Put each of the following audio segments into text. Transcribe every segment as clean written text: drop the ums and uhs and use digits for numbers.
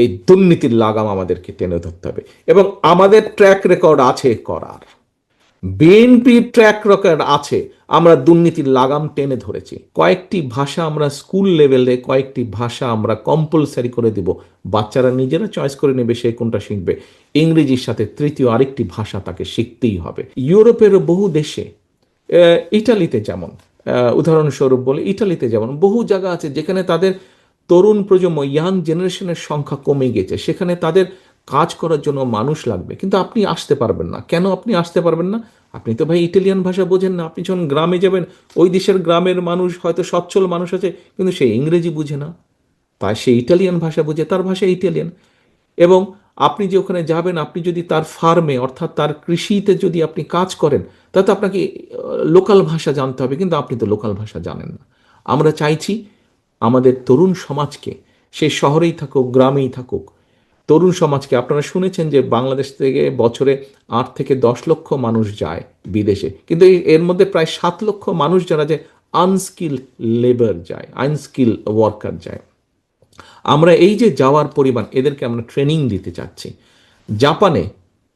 এই দুর্নীতির লাগাম আমাদেরকে টেনে ধরতে হবে। এবং আমাদের ট্র্যাক রেকর্ড আছে করার, বিএনপির ট্র্যাক রেকর্ড আছে, আমরা দুর্নীতির লাগাম টেনে ধরেছি। কয়েকটি ভাষা আমরা স্কুল লেভেলে, কয়েকটি ভাষা আমরা কম্পালসারি করে দিব, বাচ্চারা নিজেরা চয়েস করে নেবে সে কোনটা শিখবে। ইংরেজির সাথে তৃতীয় আরেকটি ভাষা তাকে শিখতেই হবে। ইউরোপের বহু দেশে, ইটালিতে যেমন, উদাহরণস্বরূপ বলে ইটালিতে যেমন বহু জায়গা আছে যেখানে তাদের তরুণ প্রজন্ম, ইয়াং জেনারেশনের সংখ্যা কমে গেছে, সেখানে তাদের কাজ করার জন্য মানুষ লাগবে, কিন্তু আপনি আসতে পারবেন না। কেন আপনি আসতে পারবেন না? আপনি তো ভাই ইটালিয়ান ভাষা বোঝেন না। আপনি যখন গ্রামে যাবেন, ওই দেশের গ্রামের মানুষ হয়তো সচ্ছল মানুষ আছে, কিন্তু সে ইংরেজি বুঝে না, তাই সে ইটালিয়ান ভাষা বুঝে, তার ভাষা ইটালিয়ান। এবং আপনি যে ওখানে যাবেন, আপনি যদি তার ফার্মে অর্থাৎ তার কৃষিতে যদি আপনি কাজ করেন, তাহলে তো আপনাকে লোকাল ভাষা জানতে হবে, কিন্তু আপনি তো লোকাল ভাষা জানেন না। আমরা চাইছি আমাদের তরুণ সমাজকে, সে শহরেই থাকুক গ্রামেই থাকুক, তরুণ সমাজকে, আপনারা শুনেছেন যে বাংলাদেশ থেকে বছরে 8 থেকে 10 লক্ষ মানুষ যায় বিদেশে, কিন্তু এর মধ্যে প্রায় 7 লক্ষ মানুষ যারা যে আনস্কিল লেবার যায়, আনস্কিল ওয়ার্কার যায়। আমরা এই যে যাওয়ার পরিমাণ, এদেরকে আমরা ট্রেনিং দিতে চাচ্ছি। জাপানে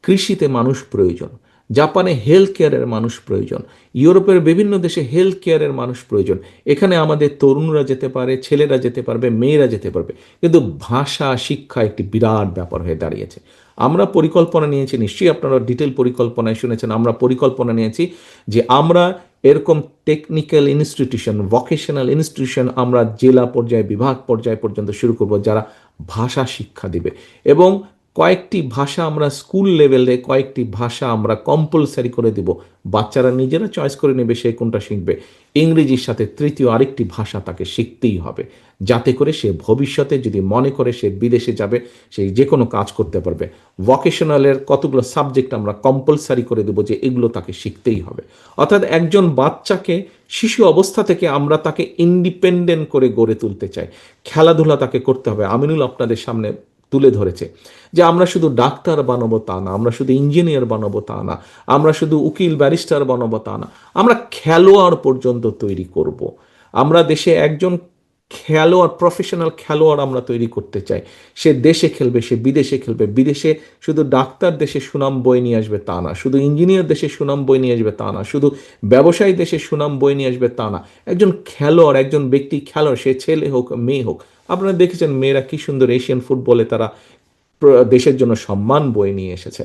কৃষিতে মানুষ প্রয়োজন, জাপানে হেলথ কেয়ারের মানুষ প্রয়োজন, ইউরোপের বিভিন্ন দেশে হেলথ কেয়ারের মানুষ প্রয়োজন। এখানে আমাদের তরুণরা যেতে পারে, ছেলেরা যেতে পারবে, মেয়েরা যেতে পারবে, কিন্তু ভাষা শিক্ষা একটি বিরাট ব্যাপার হয়ে দাঁড়িয়েছে। আমরা পরিকল্পনা নিয়েছি, নিশ্চয়ই আপনারা ডিটেল পরিকল্পনায় শুনেছেন, আমরা পরিকল্পনা নিয়েছি যে আমরা এরকম টেকনিক্যাল ইনস্টিটিউশন, ভোকেশনাল ইনস্টিটিউশন আমরা জেলা পর্যায়ে, বিভাগ পর্যায়ে পর্যন্ত শুরু করব, যারা ভাষা শিক্ষা দিবে। এবং কয়েকটি ভাষা আমরা স্কুল লেভেলে, কয়েকটি ভাষা আমরা কম্পালসারি করে দিব, বাচ্চারা নিজেরা চয়েস করে নেবে সে কোনটা শিখবে। ইংরেজির সাথে তৃতীয় আরেকটি ভাষা তাকে শিখতেই হবে, যাতে করে সে ভবিষ্যতে যদি মনে করে সে বিদেশে যাবে, সে যে কোনো কাজ করতে পারবে। ভোকেশনালের কতগুলো সাবজেক্ট আমরা কম্পালসারি করে দেবো যে এগুলো তাকে শিখতেই হবে। অর্থাৎ একজন বাচ্চাকে শিশু অবস্থা থেকে আমরা তাকে ইন্ডিপেন্ডেন্ট করে গড়ে তুলতে চাই। খেলাধুলা তাকে করতে হবে। আমিনুল আপনাদের সামনে তুলে ধরেছে যে আমরা শুধু ডাক্তার বানাবো তা না, আমরা শুধু ইঞ্জিনিয়ার বানাবো তা না, আমরা শুধু উকিল ব্যারিস্টার বানাবো তা না, আমরা খেলোয়াড় পর্যন্ত তৈরি করব। আমরা দেশে একজন খেলোয়াড়, প্রফেশনাল খেলোয়াড় আমরা তৈরি করতে চাই। সে দেশে খেলবে, সে বিদেশে খেলবে। বিদেশে শুধু ডাক্তার দেশে সুনাম বয়ে নিয়ে আসবে তা না, শুধু ইঞ্জিনিয়ার দেশে সুনাম বয়ে নিয়ে আসবে তা না, শুধু ব্যবসায়ী দেশে সুনাম বয়ে নিয়ে আসবে তা না। একজন খেলোয়াড়, একজন ব্যক্তি খেলোয়াড়, সে ছেলে হোক মেয়ে হোক। আপনারা দেখেছেন মেয়েরা কি সুন্দর এশিয়ান ফুটবলে তারা দেশের জন্য সম্মান বয়ে নিয়ে এসেছে।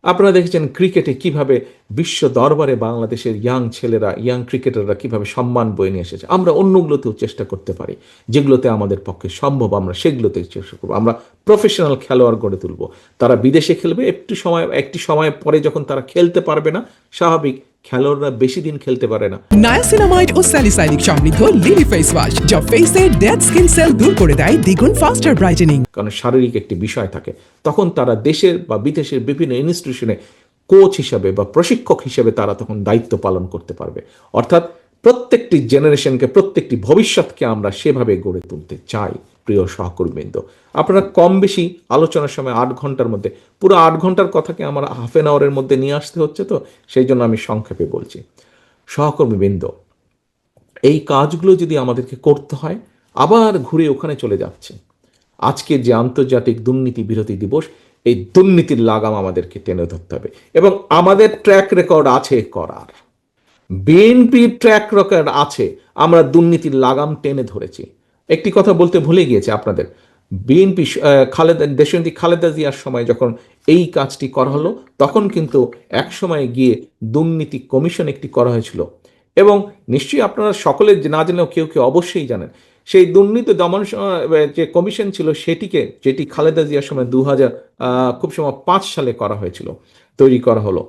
আপনারা দেখেছেন ক্রিকেটে কিভাবে বিশ্ব দরবারে বাংলাদেশের ইয়াং ছেলেরা, ইয়াং ক্রিকেটাররা কিভাবে সম্মান বয়ে নিয়ে এসেছে। আমরা অন্যগুলোতেও চেষ্টা করতে পারি, যেগুলোতে আমাদের পক্ষে সম্ভব আমরা সেগুলোতে চেষ্টা করবো। আমরা প্রফেশনাল খেলোয়াড় গড়ে তুলব, তারা বিদেশে খেলবে। একটি সময় পরে যখন তারা খেলতে পারবে না, স্বাভাবিক, খেলোয়াড়রা বেশি দিন খেলতে পারে না। নায়াসিনামাইড ও স্যালিসাইলিক সমৃদ্ধ লিলি ফেস ওয়াশ, যা ফেসের ডেড স্কিন সেল দূর করে দেয় দ্বিগুণ ফাস্টার ব্রাইটেনিং। কারণ শারীরিক একটি বিষয় থাকে, তখন তারা দেশের বা বিদেশের বিভিন্ন ইনস্টিটিউশনে কোচ হিসাবে বা প্রশিক্ষক হিসেবে তারা তখন দায়িত্ব পালন করতে পারবে। অর্থাৎ প্রত্যেকটি জেনারেশনকে, প্রত্যেকটি ভবিষ্যৎকে আমরা সেভাবে গড়ে তুলতে চাই। প্রিয় সহকর্মীবৃন্দ, আপনারা কম বেশি আলোচনার সময় 8 ঘন্টার মধ্যে, পুরো 8 ঘন্টার কথাকে আমার হাফ অ্যান আওয়ারের মধ্যে নিয়ে আসতে হচ্ছে, তো সেই জন্য আমি সংক্ষেপে বলছি। সহকর্মীবৃন্দ, এই কাজগুলো যদি আমাদেরকে করতে হয়, আবার ঘুরে ওখানে চলে যাচ্ছে। আজকে যে আন্তর্জাতিক দুর্নীতি বিরোধী দিবস, এই দুর্নীতির লাগাম আমাদেরকে টেনে ধরতে হবে। এবং আমাদের ট্র্যাক রেকর্ড আছে করার, বিএনপির ট্র্যাক রেকর্ড আছে, আমরা দুর্নীতির লাগাম টেনে ধরেছি। একটি কথা বলতে ভুলে গিয়েছে আপনাদের, বিএনপি দেশনেত্রী খালেদা জিয়ার সময় যখন এই কাজটি করা হলো, তখন কিন্তু এক সময় গিয়ে দুর্নীতি কমিশন একটি করা হয়েছিল। এবং নিশ্চয়ই আপনারা সকলে না জানলেও কেউ কেউ অবশ্যই জানেন, সেই দুর্নীতি দমন যে কমিশন ছিল সেটিকে, যেটি খালেদা জিয়ার সময় 2005 সালে করা হয়েছিল, তৈরি করা হলো,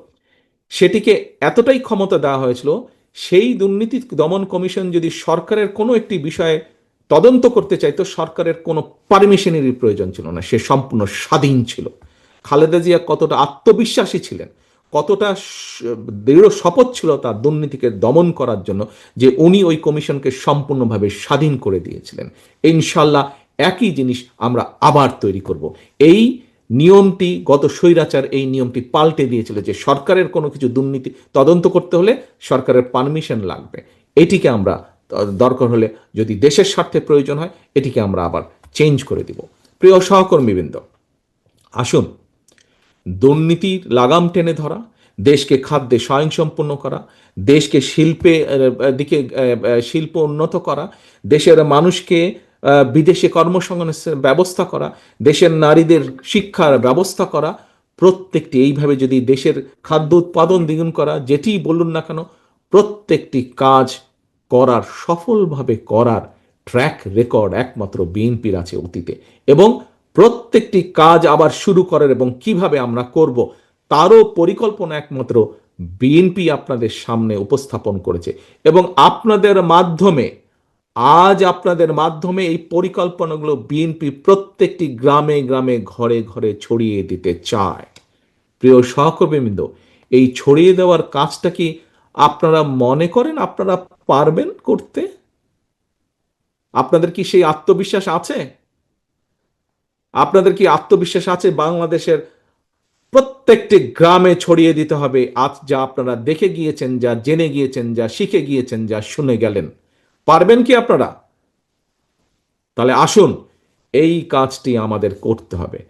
সেটিকে এতটাই ক্ষমতা দেওয়া হয়েছিল, সেই দুর্নীতি দমন কমিশন যদি সরকারের কোনো একটি বিষয়ে তদন্ত করতে চাইতো, সরকারের কোনো পারমিশনেরই প্রয়োজন ছিল না, সে সম্পূর্ণ স্বাধীন ছিল। খালেদা জিয়া কতটা আত্মবিশ্বাসী ছিলেন, কতটা দৃঢ় শপথ ছিল তার দুর্নীতিকে দমন করার জন্য, যে উনি ওই কমিশনকে সম্পূর্ণভাবে স্বাধীন করে দিয়েছিলেন। ইনশাল্লাহ একই জিনিস আমরা আবার তৈরি করব। এই নিয়মটি গত স্বৈরাচার এই নিয়মটি পাল্টে দিয়েছিল, যে সরকারের কোনো কিছু দুর্নীতি তদন্ত করতে হলে সরকারের পারমিশন লাগবে। এটিকে আমরা দরকার হলে, যদি দেশের স্বার্থে প্রয়োজন হয়, এটিকে আমরা আবার চেঞ্জ করে দিব। প্রিয় সহকর্মীবৃন্দ, আসুন দুর্নীতির লাগাম টেনে ধরা, দেশকে খাদ্যে স্বয়ংসম্পূর্ণ করা, দেশকে দিকে শিল্প উন্নত করা, দেশের মানুষকে বিদেশে কর্মসংস্থানের ব্যবস্থা করা, দেশের নারীদের শিক্ষার ব্যবস্থা করা, প্রত্যেকটি এইভাবে যদি দেশের খাদ্য উৎপাদন দ্বিগুণ করা, যেটিই বলুন না কেন, প্রত্যেকটি কাজ সফলভাবে করার ট্র্যাক রেকর্ড একমাত্র বিএনপির আছে অতীতে, এবং প্রত্যেকটি কাজ আবার শুরু করার এবং কিভাবে আমরা করব তারও পরিকল্পনা একমাত্র বিএনপি আপনাদের সামনে উপস্থাপন করেছে, এবং আপনাদের মাধ্যমে এই পরিকল্পনাগুলো বিএনপি প্রত্যেকটি গ্রামে গ্রামে ঘরে ঘরে ছড়িয়ে দিতে চায়। প্রিয় সহকর্মীবৃন্দ, এই ছড়িয়ে দেওয়ার কাজটা কি আপনারা মনে করেন আপনারা পারবেন করতে? আপনাদের কি সেই আত্মবিশ্বাস আছে? আপনাদের কি আত্মবিশ্বাস আছে বাংলাদেশের প্রত্যেকটি গ্রামে ছড়িয়ে দিতে হবে আজ যা আপনারা দেখে গিয়েছেন, যা জেনে গিয়েছেন, যা শিখে গিয়েছেন, যা শুনে গেলেন? পারবেন কি আপনারা? তাহলে আসুন এই কাজটি আমাদের করতে হবে।